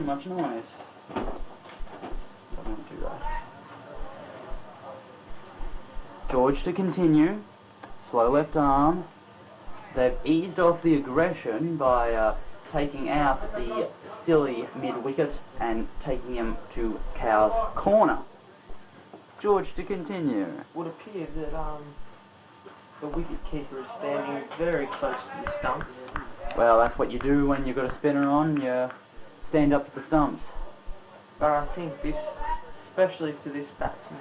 too much noise. Don't want to do that. George to continue. Slow left arm. They've eased off the aggression by taking out the silly mid-wicket and taking him to Cow's corner. George to continue. It would appear that the wicket keeper is standing very close to the stumps. Well, that's what you do when you've got a spinner on, you stand up to the stumps. But I think this, especially for this batsman,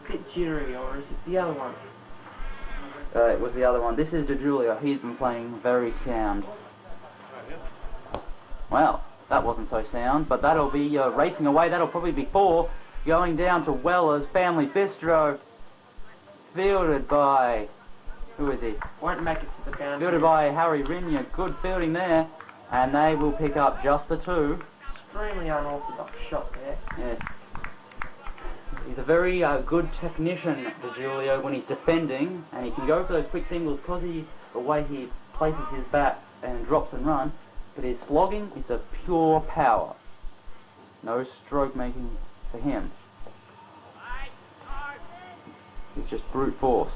a bit jittery, or is it the other one? It was the other one. This is DeJulio. He's been playing very sound. Well, that wasn't so sound, but that'll be racing away. That'll probably be 4. Going down to Weller's family bistro. Fielded by... who is he? Won't make it to the boundary. Fielded by Harry Rinya. Good fielding there. And they will pick up just the 2. Extremely unorthodox shot there. Yes. He's a very good technician, DeJulio, when he's defending. And he can go for those quick singles because the way he places his bat and drops and runs. But his slogging is a pure power. No stroke making for him. It's just brute force.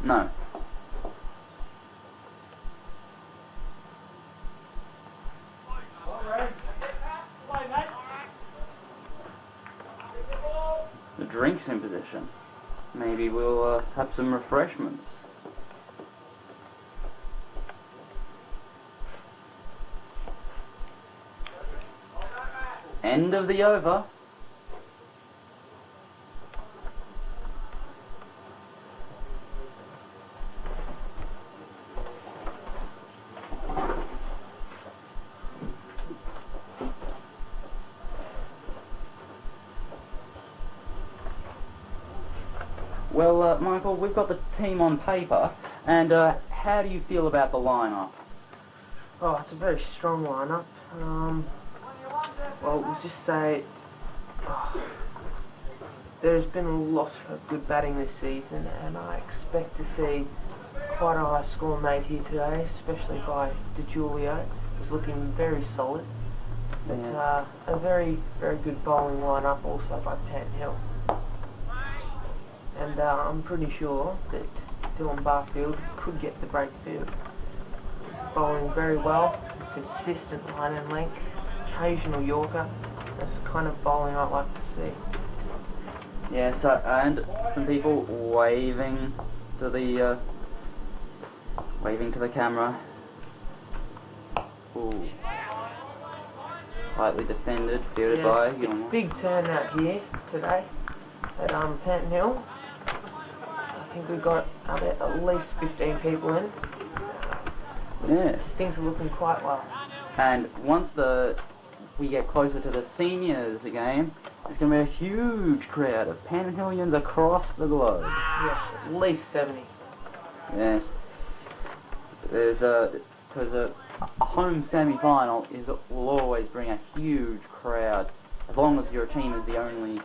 No. The drink's in position. Maybe we'll have some refreshments. End of the over. Well, Michael, we've got the team on paper, and how do you feel about the lineup? Oh, it's a very strong lineup. Well, we'll just say there's been a lot of good batting this season, and I expect to see quite a high score made here today, especially by DeJulio. He's looking very solid. But a very, very good bowling lineup also by Panton. And I'm pretty sure that Dylan Barfield could get the breakfield. He's bowling very well, consistent line and length, occasional Yorker. That's the kind of bowling I like to see. Yeah, so, and some people waving to the camera. Ooh. Lightly defended, fielded by Gilmore. Big turnout here today at Panton Hill. I think we've got at least 15 people in. Yes. Things are looking quite well. And once we get closer to the seniors game, there's going to be a huge crowd of Pantonhillians across the globe. Yes, at least 70. Yes. Because a home semi-final will always bring a huge crowd, as long as your team is the only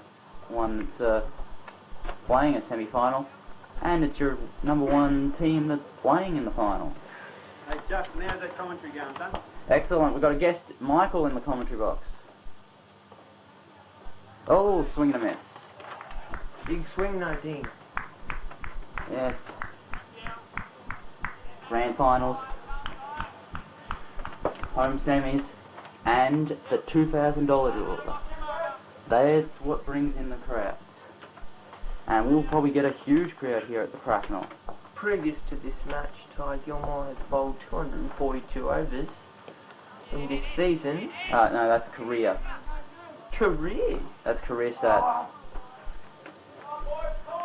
one that's playing a semi-final, and it's your number 1 team that's playing in the final. Hey Justin, how's that commentary going, son? Excellent. We've got a guest, Michael, in the commentary box. Oh, swing and a miss. Big swing, no ding. Yes. Grand finals, home semis, and the $2,000 draw. That's what brings in the crowd. And we'll probably get a huge crowd here at the Cracknell. Previous to this match, Ty Gilmore has bowled 242 overs in this season. No, that's career. Career? That's career stats.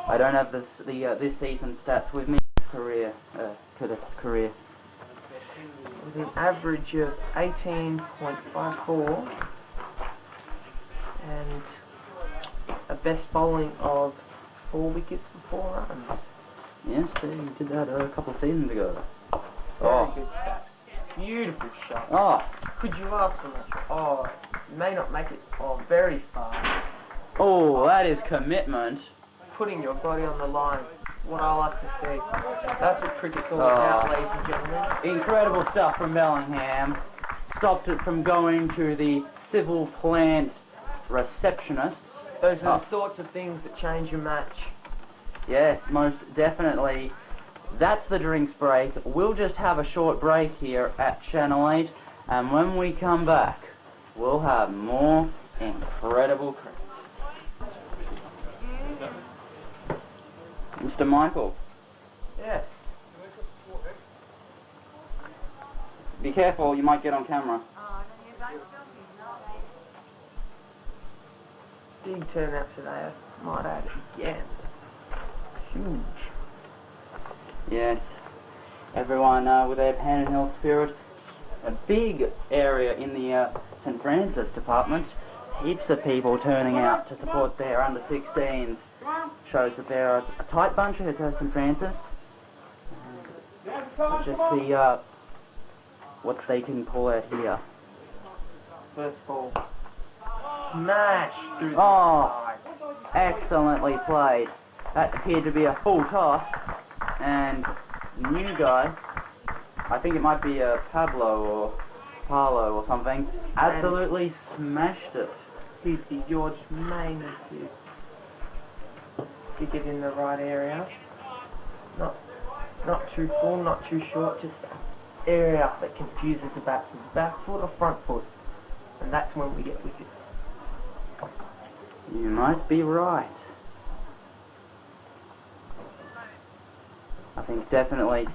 I don't have this season stats with me. Career. Career. With an average of 18.54. and a best bowling of 4 wickets for 4 runs. Yes, he did that a couple of seasons ago. Very good stat. Beautiful shot. Oh, Could you ask for much? Oh, may not make it very far. oh, that is commitment. Putting your body on the line. What I like to see. That's what cricket's all about, ladies and gentlemen. Incredible stuff from Bellingham. Stopped it from going to the civil plant receptionist. Those are the sorts of things that change your match. Yes, most definitely. That's the drinks break. We'll just have a short break here at Channel 8, and when we come back, we'll have more incredible cricket. Mr. Michael, Yes. be careful, you might get on camera. Big turnout today, I might add again. Huge. Yes, everyone with their Panton Hill spirit. A big area in the St. Francis department. Heaps of people turning out to support their under-16s. Shows that they're a tight bunch here at St. Francis. Let's just see what they can pull out here. First ball. Smash through the Oh, side. excellently played. That appeared to be a full toss. And new guy, I think it might be a Pablo or Paolo or something, absolutely smashed it. He'd George may need to stick it in the right area. Not too full, not too short, just area that confuses the batsman. Back foot or front foot. And that's when we get wickets. You might be right. I think definitely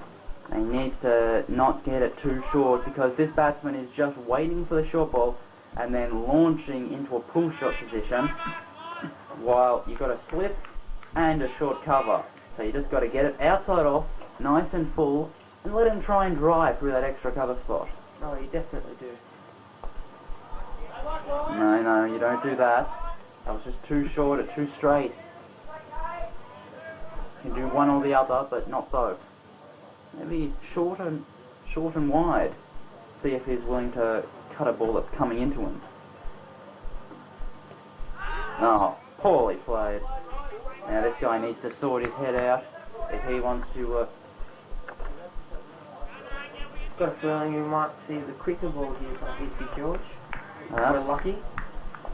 he needs to not get it too short, because this batsman is just waiting for the short ball and then launching into a pull shot position while you've got a slip and a short cover. So you just got to get it outside off, nice and full, and let him try and drive through that extra cover spot. Oh, you definitely do. No, you don't do that. That was just too short or too straight. You can do one or the other, but not both. Maybe short and wide. See if he's willing to cut a ball that's coming into him. Oh, poorly played. Now this guy needs to sort his head out if he wants to... Got a feeling you might see the quicker ball here by Bizz George. We're lucky.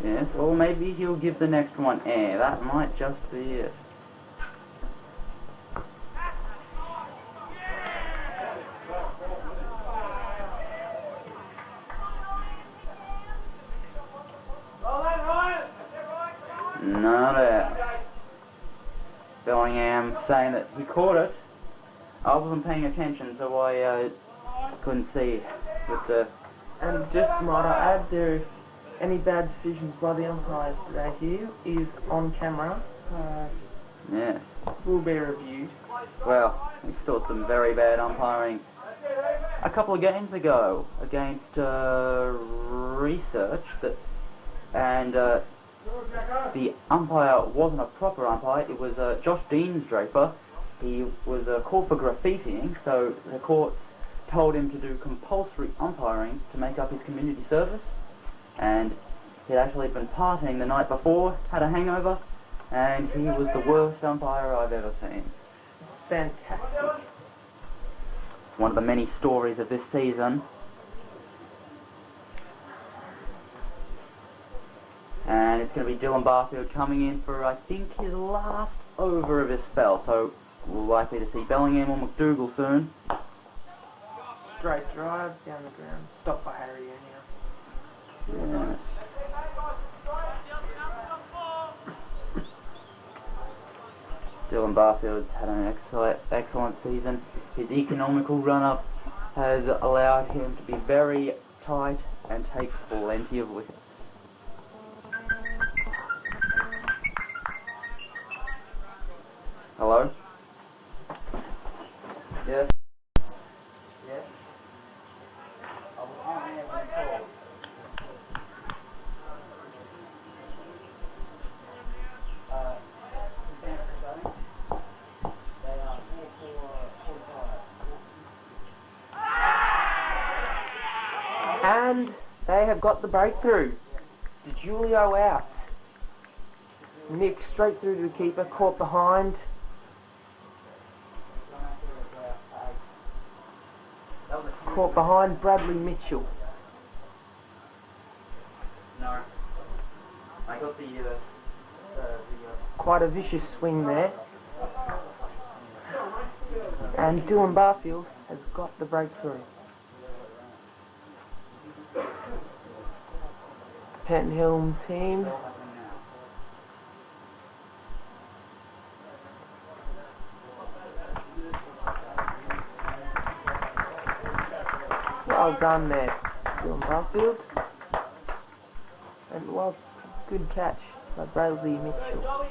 Yes, or maybe he'll give the next one air. That might just be it. Not out. Bellingham saying that he caught it. I wasn't paying attention, so I couldn't see with the... And just might I add, there any bad decisions by the umpires today here is on camera, so Yes. will be reviewed. Well, we saw some very bad umpiring a couple of games ago against Research, and the umpire wasn't a proper umpire. It was Josh Deansdraper. He was caught for graffitiing, so the courts told him to do compulsory umpiring to make up his community service, and he'd actually been partying the night before, had a hangover, and he was the worst umpire I've ever seen. Fantastic. One of the many stories of this season. And it's going to be Dylan Barfield coming in for, I think, his last over of his spell, so we're likely to see Bellingham or McDougall soon. Straight drive down the ground, stopped by Harry anyhow. Yes. Dylan Barfield's had an excellent season. His economical run-up has allowed him to be very tight and take plenty of wickets. Hello? Yes? Yes. And they have got the breakthrough. DiGiulio out. Nick straight through to the keeper, caught behind. Caught behind Bradley Mitchell. No. I got the Quite a vicious swing there. And Dylan Barfield has got the breakthrough. Panton team. Well done there, Dylan Barfield. And well, good catch by Bradley Mitchell.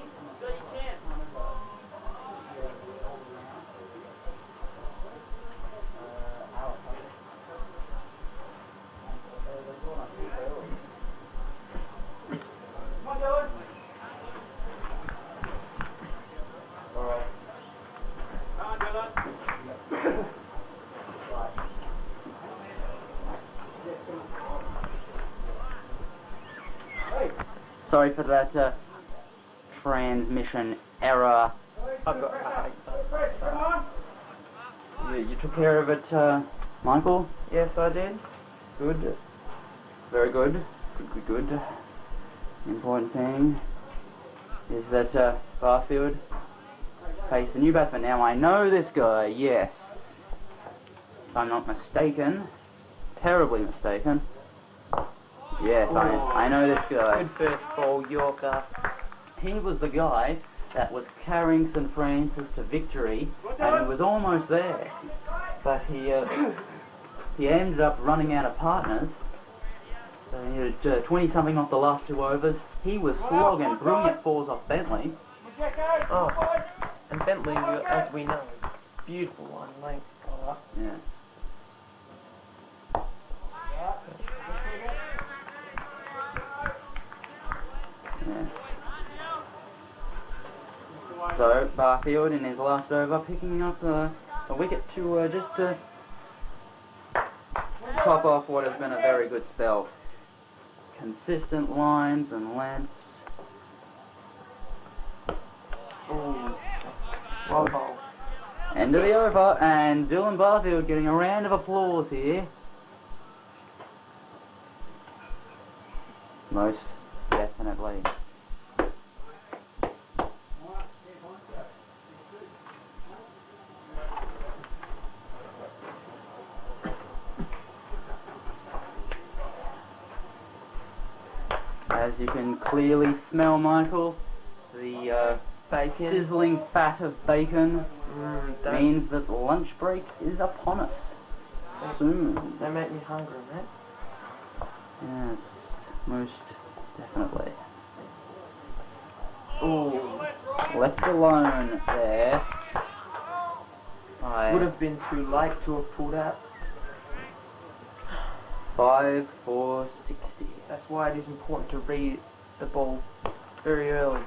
Sorry for that transmission error. You took care of it, Michael? Yes, I did. Good. Very good. Good. The important thing is that Barfield faced a new batsman. Now I know this guy, yes. If I'm not mistaken, terribly mistaken. Yes, I know this guy. Good first ball, Yorker. He was the guy that was carrying St Francis to victory, and he was almost there. But he ended up running out of partners. So he had 20-something off the last 2 overs. He was slogging brilliant balls off Bentley. Oh, and Bentley, as we know, beautiful one length bowler. Yeah. So, Barfield in his last over picking up a wicket to just top off what has been a very good spell. Consistent lines and lengths. Ooh. Well bowled. End of the over, and Dylan Barfield getting a round of applause here. Most definitely. As you can clearly smell, Michael, the Bacon. sizzling fat of bacon means that lunch break is upon us soon. They make me hungry, mate. Yes, most definitely. Ooh. Left alone there. Would have been too late to have pulled out. 5 for 60. That's why it is important to read the ball very early.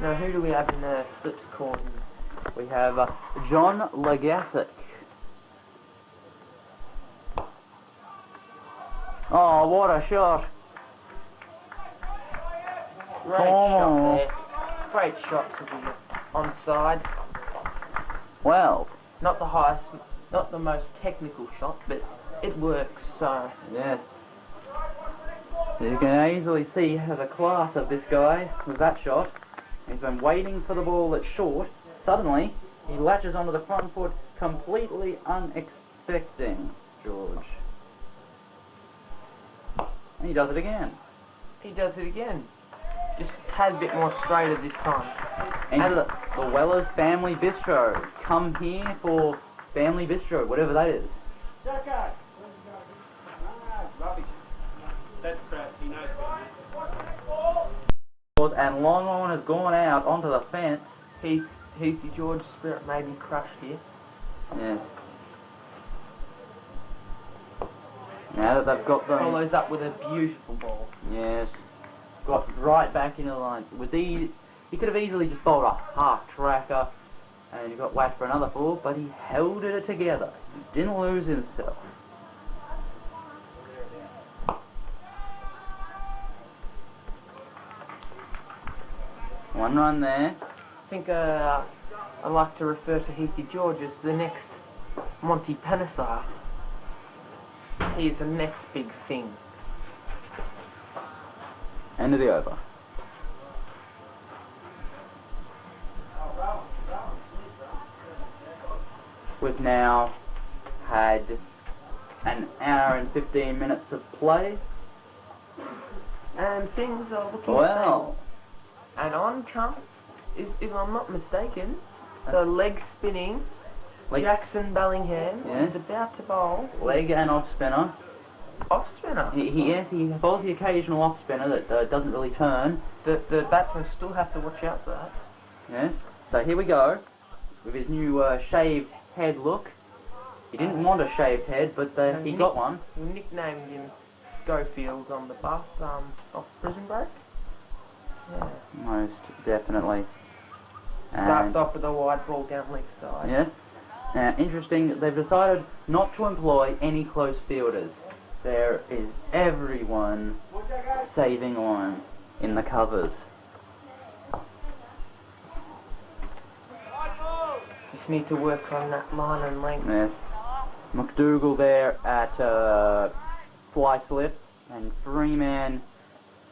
Now, who do we have in the slips cordon? We have John Legasic. Oh, what a shot! Great shot there. Great shot to the onside. Well, Not the highest, not the most technical shot, but it works, so... yes. So you can easily see the class of this guy with that shot. He's been waiting for the ball that's short. Suddenly, he latches onto the front foot, completely unexpecting George. And he does it again. He does it again. Just a tad bit more straighter this time. Into the Wellers Family Bistro. Come here for Family Bistro, whatever that is. Chukka! Rubbish. That's he knows that. And long on has gone out onto the fence. Heathy George's spirit may be crushed here. Yes. Now that they've got them. Follows up with a beautiful ball. Yes. Got right back into the line. With these He could have easily just bowled a half tracker and he got whacked for another 4, but he held it together. He didn't lose himself. One run there. I think I like to refer to Heathy George as the next Monty Panesar. He is the next big thing. End of the over. We've now had an hour and 15 minutes of play. And things are looking Well, same. And on comes, if I'm not mistaken, the leg spinning Jackson Bellingham Yes. is about to bowl. leg and off spinner. Off spinner. Yes, he bowls the occasional off spinner that doesn't really turn. The batsmen still have to watch out for that. Yes. So here we go with his new shaved head look. He didn't want a shaved head, but he got one. We nicknamed him Schofield on the bus off Prison Break. Yeah. Most definitely. Starts off with a wide ball down leg side. Yes. Now, interesting, they've decided not to employ any close fielders. There is everyone saving on in the covers. Just need to work on that line and length. Yes. McDougall there at fly slip, and 3 men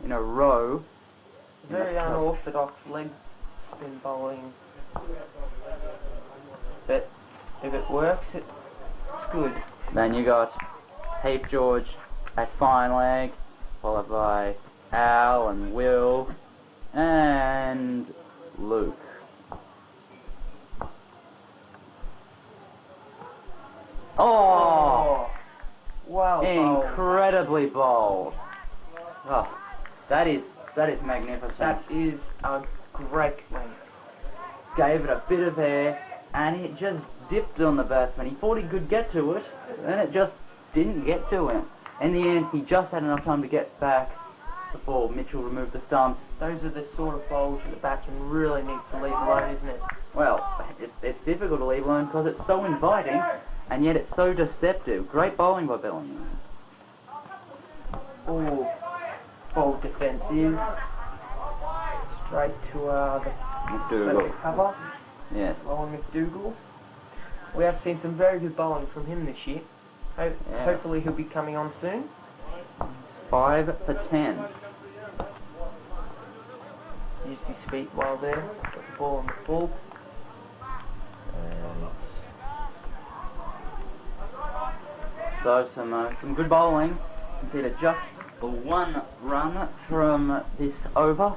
in a row. Very unorthodox leg spin bowling. But if it works, it's good. Then you got Heath George at fine leg, followed by Al and Will and Luke. Oh! Wow! Incredibly bold. Oh, that is magnificent. That is a great length. Gave it a bit of air, and it just dipped on the batsman. He thought he could get to it, and it just didn't get to him. In the end, he just had enough time to get back before Mitchell removed the stumps. Those are the sort of bowls that the batsman really needs to leave alone, isn't it? Well, it's difficult to leave alone because it's so inviting, and yet it's so deceptive. Great bowling by Bellingham. Oh, bold defensive. Straight to the McDougall. cover. Yes. Rowan McDougall. We have seen some very good bowling from him this year. Hopefully he'll be coming on soon. 5 for 10. Used his feet well there. Got the ball on the full. So some good bowling. Conceded just the 1 run from this over.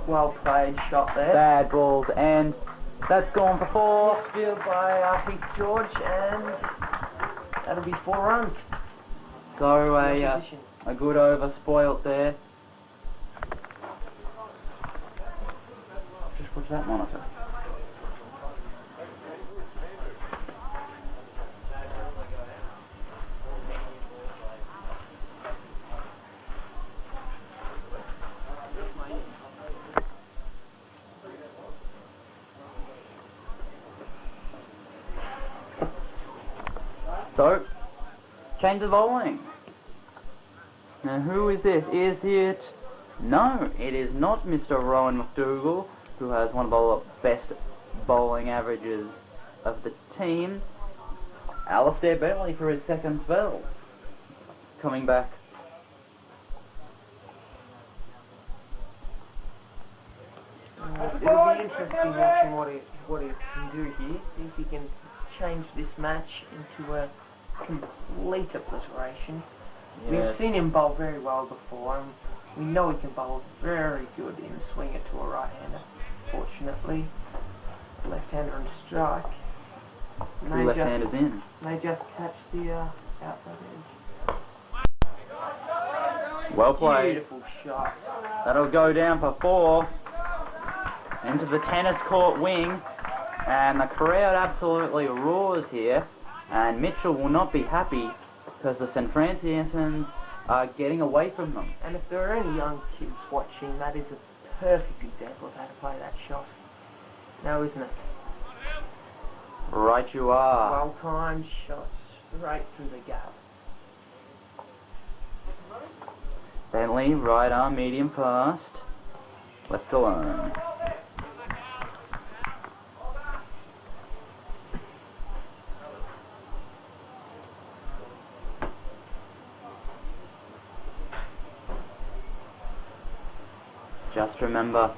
Well played shot there. Bad balls, and that's gone for 4. Misfield by Heath George, and that'll be 4 runs. So a good over spoilt there. Just watch that monitor. So, change of bowling. Now who is this? Is it... No, it is not Mr. Rowan McDougall, who has one of the best bowling averages of the team. Alistair Bentley for his second spell. Coming back. It'll be interesting watching what he can do here. See if he can change this match into a complete obliteration. Yes. We've seen him bowl very well before, and we know he can bowl very good in swing it to a right-hander. Fortunately, left-hander on strike. Two left-handers in. They just catch the outside edge. Well played. Beautiful shot. That'll go down for 4. Into the tennis court wing. And the crowd absolutely roars here. And Mitchell will not be happy because the St. Franciscans are getting away from them. And if there are any young kids watching, that is a perfect example of how to play that shot. Now, isn't it? Right you are. Well-timed shot straight through the gap. Bentley, right arm, medium fast. Left alone. Just remember,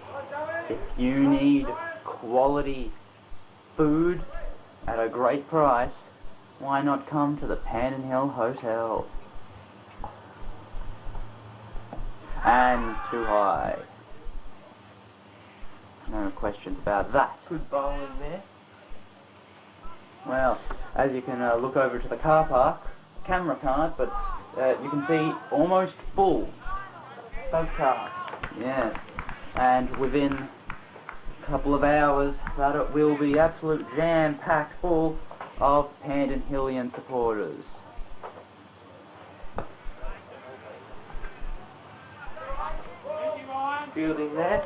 if you need quality food at a great price, why not come to the Panton Hill Hotel? And too high. No questions about that. Good bowling there. Well, as you can look over to the car park, camera can't, but you can see almost full. Both cars. Yes, and within a couple of hours that it will be absolute jam-packed full of Panton Hillian supporters. Fielding there.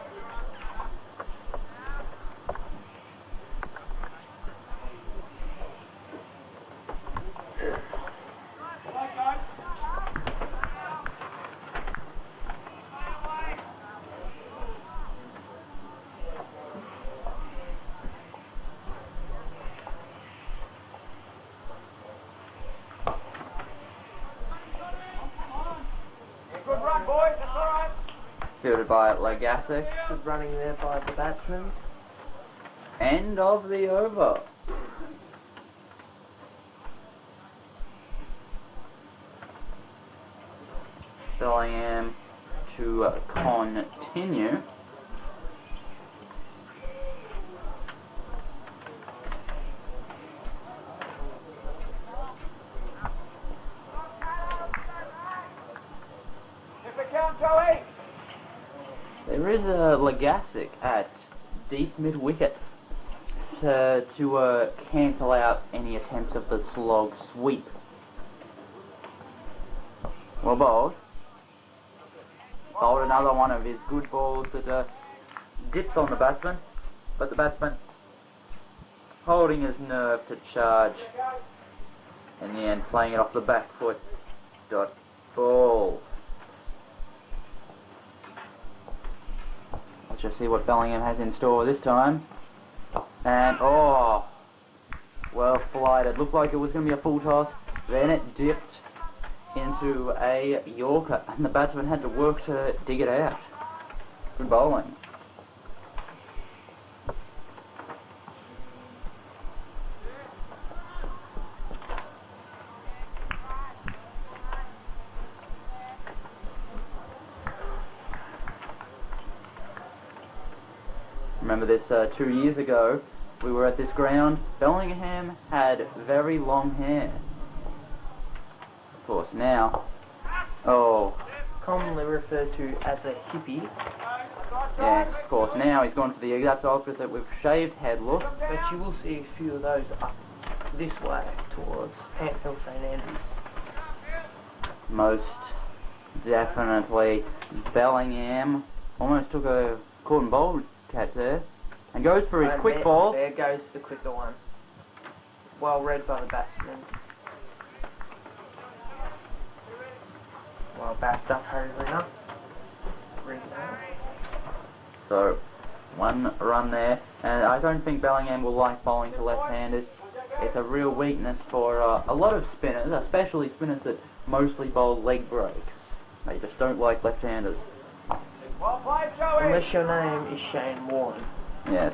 Fielded by Lagasic. Good running there by the batsman. End of the over. Bellingham to continue. There is a Lagasic at deep mid-wicket to cancel out any attempts of the slog sweep. Well bowled. Bowled another one of his good balls that dips on the batsman, but the batsman holding his nerve to charge. In the end, playing it off the back foot. Dot ball. Let's just see what Bellingham has in store this time. And, oh, well flighted. Looked like it was going to be a full toss. Then it dipped into a Yorker, and the batsman had to work to dig it out. Good bowling. Remember this 2 years ago, we were at this ground. Bellingham had very long hair. Of course now, oh, Commonly referred to as a hippie, yes, of course now he's gone for the exact opposite with shaved head look. but you will see a few of those up this way towards Panton St Andrews. Most definitely. Bellingham almost took a caught and bowled catch there, and goes for his And quick there, ball. There goes the quicker one. Well read by the batsman. Well backed up, Harry Ringer. So, one run there, and I don't think Bellingham will like bowling to left-handers. It's a real weakness for a lot of spinners, especially spinners that mostly bowl leg breaks. They just don't like left-handers. Unless your name is Shane Warne. Yes.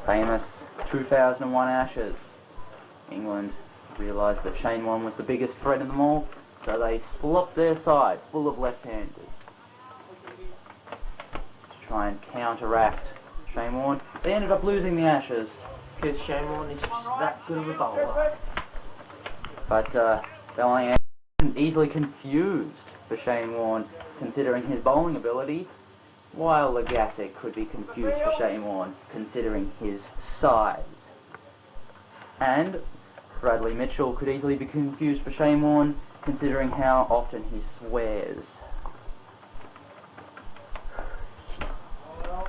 Famous 2001 Ashes. England realised that Shane Warne was the biggest threat in them all, so they slopped their side full of left-handers to try and counteract Shane Warne. They ended up losing the Ashes. Because Shane Warne is just that good of a bowler. But Bellingham easily confused for Shane Warne, considering his bowling ability, while Lagasic could be confused for Shane Warne, considering his size. And Bradley Mitchell could easily be confused for Shane Warne, considering how often he swears.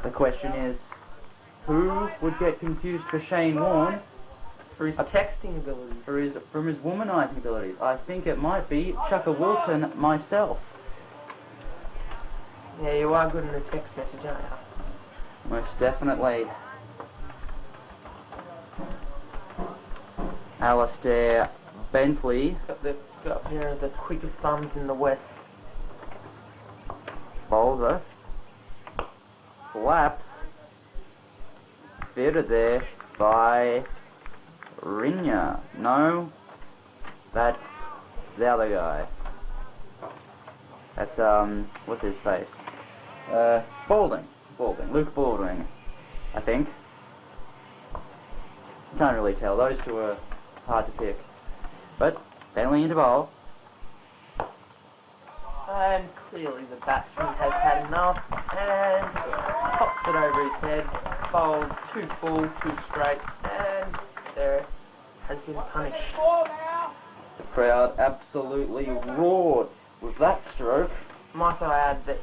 The question is, who would get confused for Shane Warne? For his texting abilities. From his womanizing abilities. I think it might be Chukka Wilson myself. Yeah, you are good in a text message, aren't you? Most definitely. Alistair Bentley. Got a pair of the quickest thumbs in the West. Bowler. Slaps. Fitted there by Rinya. No, that's the other guy. That's, what's his face? Balding. Luke Baldwin, I think. Can't really tell. Those two are hard to pick. But, Bentley into bowl. And clearly the batsman has had enough and pops it over his head, bowled 2 full, 2 straight, and there has been punished. The crowd absolutely roared with that stroke. Might I add that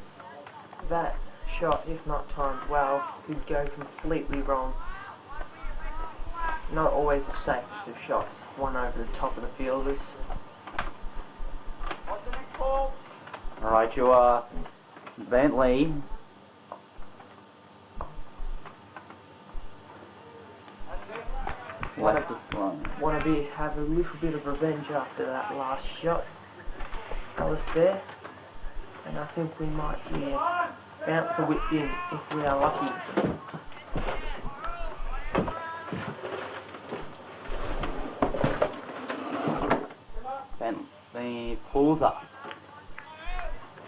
that shot, if not timed well, could go completely wrong. Not always the safest of shots, one over the top of the fielders. Right you are, Bentley. Left is long. Want to have a little bit of revenge after that last shot. Alistair. And I think we might bounce a whip in if we are lucky. Bentley pulls up.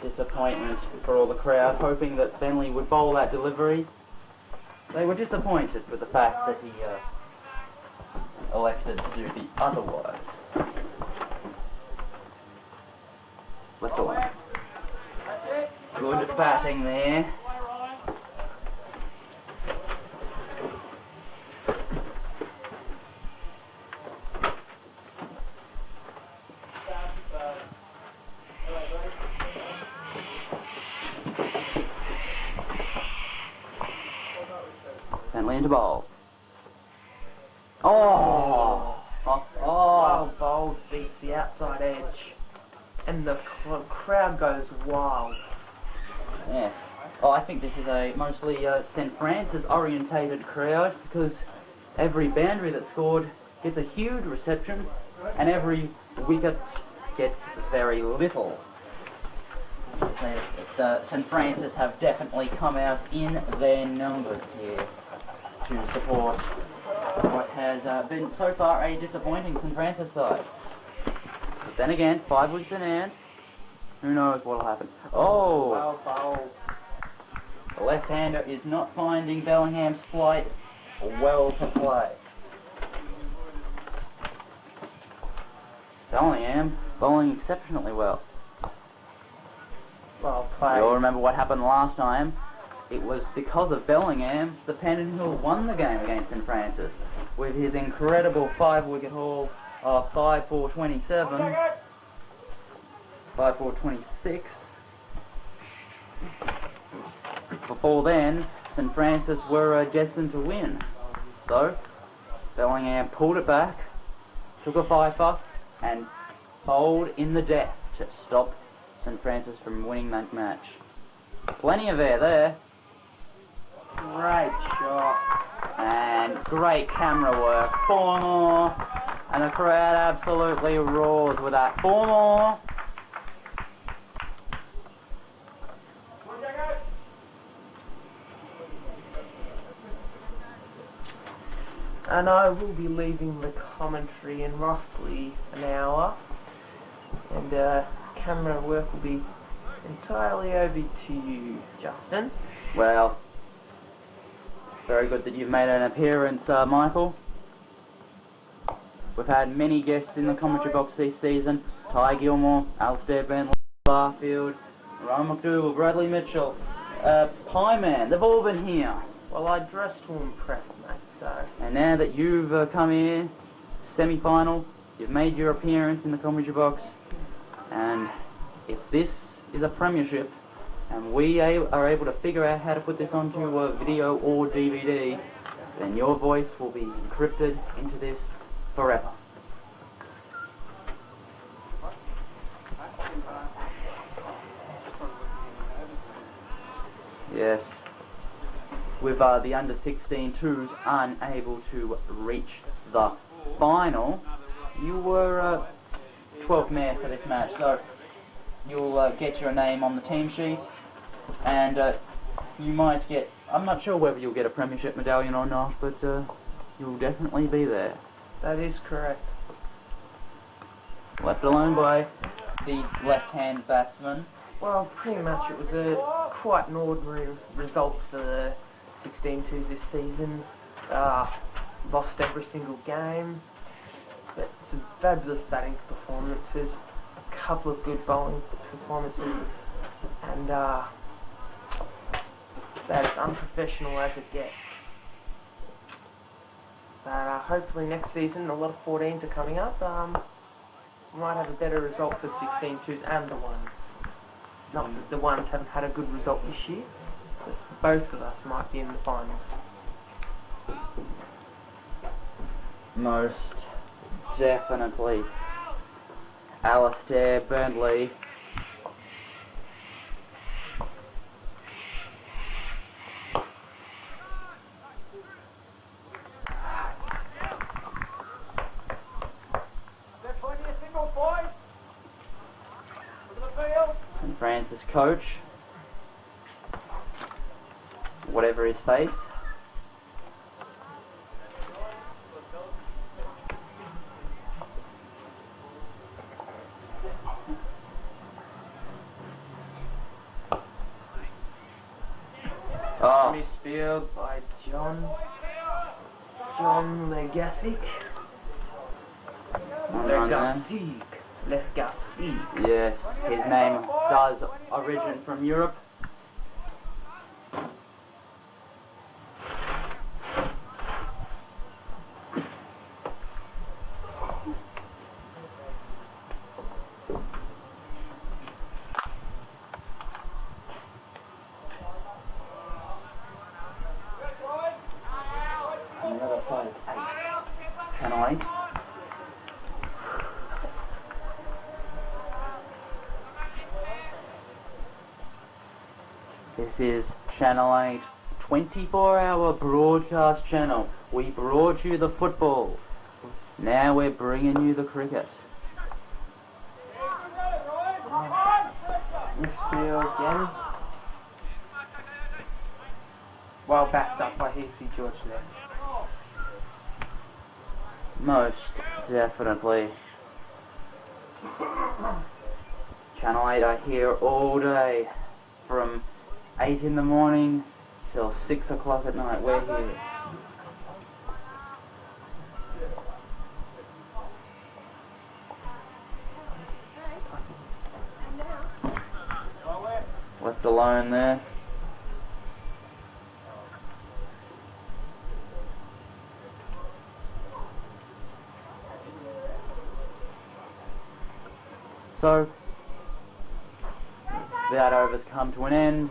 Disappointment for all the crowd, hoping that Bentley would bowl that delivery. They were disappointed with the fact that he elected to do the otherwise. Left on. Good batting there. Bentley into bowl. Well bowled, beats the outside edge. And the crowd goes wild. Yes. Oh, I think this is a mostly St. Francis orientated crowd, because every boundary that's scored gets a huge reception and every wicket gets very little. St. Francis have definitely come out in their numbers here to support what has been so far a disappointing St. Francis side. But then again, 5 wickets in hand. Who knows what'll happen? Oh! Well bowled. The left-hander is not finding Bellingham's flight well to play. Bellingham bowling exceptionally well. Well played. You'll remember what happened last time. It was because of Bellingham that Panton won the game against St. Francis with his incredible 5-wicket haul of 5-4-27, 5-4-26. Before then, St. Francis were destined to win. So, Bellingham pulled it back, took a fifer, and bowled in the death to stop St. Francis from winning that match. Plenty of air there. Great shot. And great camera work. 4 more. And the crowd absolutely roars with that. 4 more. And I will be leaving the commentary in roughly an hour. And camera work will be entirely over to you, Justin. Well, very good that you've made an appearance, Michael. We've had many guests in the commentary box this season. Ty Gilmore, Alistair Bentley, Barfield, Ryan McDougall, Bradley Mitchell, Pie Man. They've all been here. Well, I dressed to impress, mate, so... And now that you've come here, semi-final. You've made your appearance in the commentary box, and if this is a premiership, and we are able to figure out how to put this onto a video or DVD, then your voice will be encrypted into this forever. Yes. With the under-16 twos unable to reach the final, you were 12th man for this match, so you'll get your name on the team sheet, and you might get, I'm not sure whether you'll get a premiership medallion or not, but you'll definitely be there. That is correct. Left alone by the left-hand batsman. Well, pretty much it was quite an ordinary result for the 16-2s this season. Lost every single game, but some fabulous batting performances, a couple of good bowling performances, and about as unprofessional as it gets. But hopefully next season, a lot of 14s are coming up. We might have a better result for 16-2s and the ones. Not that the ones haven't had a good result this year, but both of us might be in the finals. Most definitely. Alistair Bentley. And Francis coach. Whatever his face. Oh. Misfield by John Legasic. Legasic. Yes, his name does origin from Europe. Another 5-8. Channel 8. This is Channel 8, 24-hour broadcast channel. We brought you the football. Now we're bringing you the cricket. Misfield again. Well backed up by Heathie George there. Most definitely. Channel 8 are here all day. From 8 in the morning till 6 o'clock at night. We're here. Left alone there. So, that over's come to an end.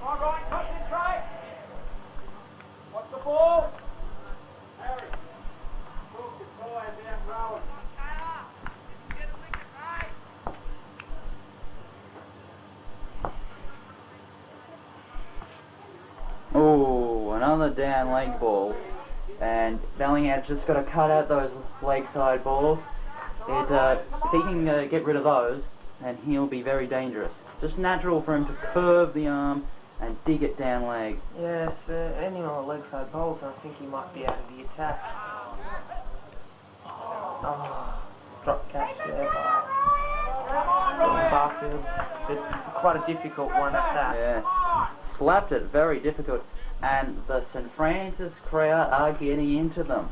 All right, concentrate. What's the ball? Harry. Move the ball and down round. Oh, another down leg ball. And Bellingham's just got to cut out those leg side balls. If he can get rid of those, then he'll be very dangerous. Just natural for him to curve the arm and dig it down leg. Yes, any on the leg side bowls, I think he might be out of the attack. Oh, drop catch there by Barfield. It's quite a difficult one at that. Yeah, slapped it, very difficult. And the St. Francis crowd are getting into them.